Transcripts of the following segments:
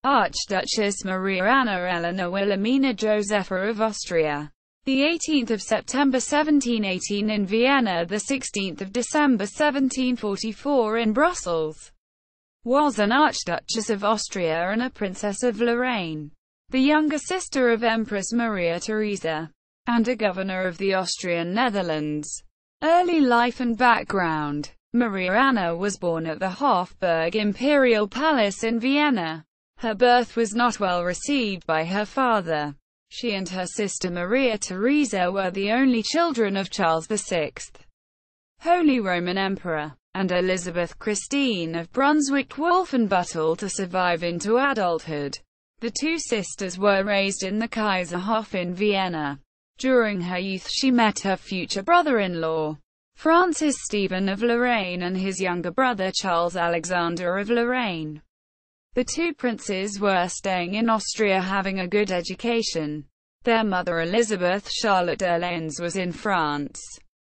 Archduchess Maria Anna Eleanor Wilhelmina Josepha of Austria. The 18th of September 1718 in Vienna, the 16th of December 1744 in Brussels. Was an Archduchess of Austria and a Princess of Lorraine, the younger sister of Empress Maria Theresa, and a governor of the Austrian Netherlands. Early life and background. Maria Anna was born at the Hofburg Imperial Palace in Vienna. Her birth was not well received by her father. She and her sister Maria Theresa were the only children of Charles VI, Holy Roman Emperor, and Elizabeth Christine of Brunswick-Wolfenbüttel to survive into adulthood. The two sisters were raised in the Kaiserhof in Vienna. During her youth she met her future brother-in-law, Francis Stephen of Lorraine, and his younger brother Charles Alexander of Lorraine. The two princes were staying in Austria having a good education. Their mother Elizabeth Charlotte d'Orléans was in France.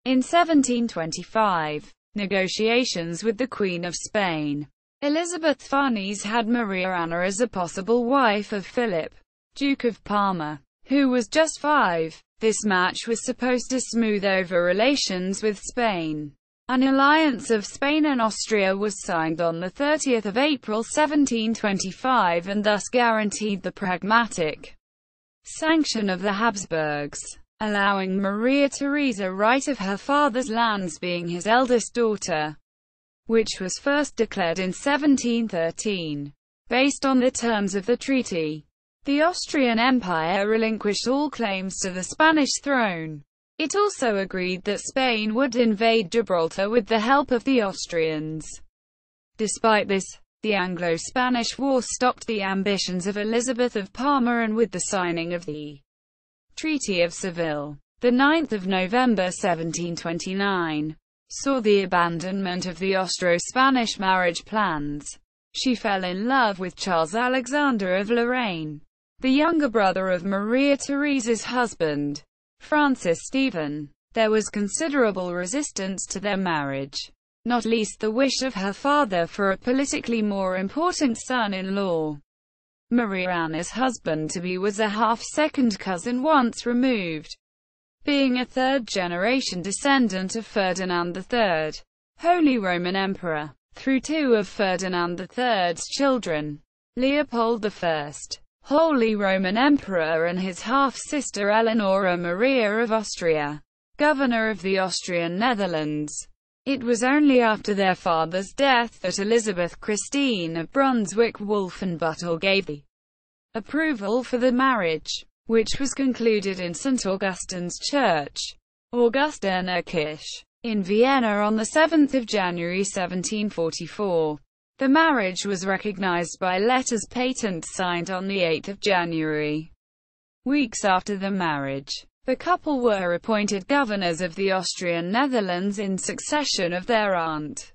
In 1725, negotiations with the Queen of Spain, Elizabeth Farnese, had Maria Anna as a possible wife of Philip, Duke of Parma, who was just 5. This match was supposed to smooth over relations with Spain. An alliance of Spain and Austria was signed on 30 April 1725 and thus guaranteed the pragmatic sanction of the Habsburgs, allowing Maria Theresa right of her father's lands, being his eldest daughter, which was first declared in 1713. Based on the terms of the treaty, the Austrian Empire relinquished all claims to the Spanish throne. It also agreed that Spain would invade Gibraltar with the help of the Austrians. Despite this, the Anglo-Spanish War stopped the ambitions of Elizabeth of Parma, and with the signing of the Treaty of Seville, the 9th of November 1729, saw the abandonment of the Austro-Spanish marriage plans. She fell in love with Charles Alexander of Lorraine, the younger brother of Maria Theresa's husband, Francis Stephen. There was considerable resistance to their marriage, not least the wish of her father for a politically more important son-in-law. Maria Anna's husband-to-be was a half-second cousin once removed, being a third-generation descendant of Ferdinand III, Holy Roman Emperor, through two of Ferdinand III's children, Leopold I, Holy Roman Emperor, and his half-sister Eleanor Maria of Austria, governor of the Austrian Netherlands. It was only after their father's death that Elizabeth Christine of Brunswick-Wolfenbüttel gave the approval for the marriage, which was concluded in St. Augustine's Church, Augustener Kirche, in Vienna on 7 January 1744. The marriage was recognized by letters patent signed on 8 January. Weeks after the marriage, the couple were appointed governors of the Austrian Netherlands in succession of their aunt,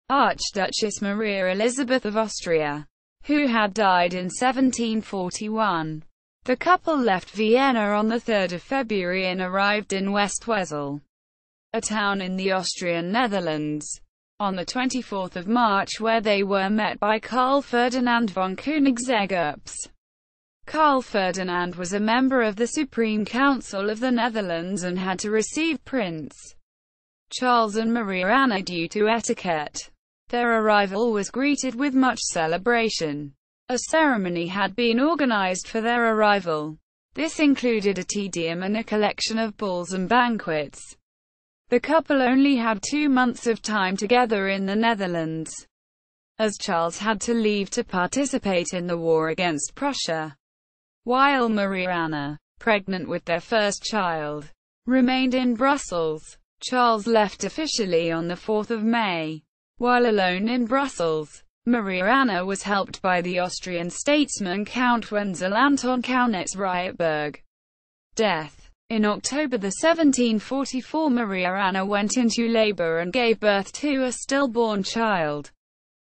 Archduchess Maria Elizabeth of Austria, who had died in 1741. The couple left Vienna on 3 February and arrived in West-Wesel, a town in the Austrian Netherlands, on 24 March, where they were met by Karl Ferdinand von Königsegg-Ups. Karl Ferdinand was a member of the Supreme Council of the Netherlands and had to receive Prince Charles and Maria Anna due to etiquette. Their arrival was greeted with much celebration. A ceremony had been organized for their arrival. This included a Te Deum and a collection of balls and banquets. The couple only had 2 months of time together in the Netherlands, as Charles had to leave to participate in the war against Prussia, while Maria Anna, pregnant with their first child, remained in Brussels. Charles left officially on 4 May. While alone in Brussels, Maria Anna was helped by the Austrian statesman Count Wenzel Anton Kaunitz-Rietberg. Death. In October 1744, Maria Anna went into labor and gave birth to a stillborn child.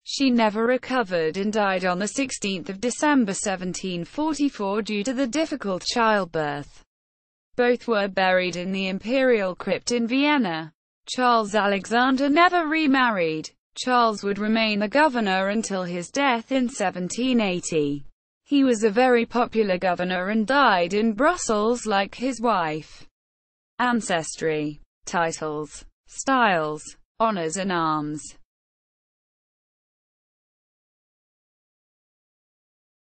She never recovered and died on 16 December 1744 due to the difficult childbirth. Both were buried in the imperial crypt in Vienna. Charles Alexander never remarried. Charles would remain the governor until his death in 1780. He was a very popular governor and died in Brussels like his wife. Ancestry. Titles, styles, honors and arms.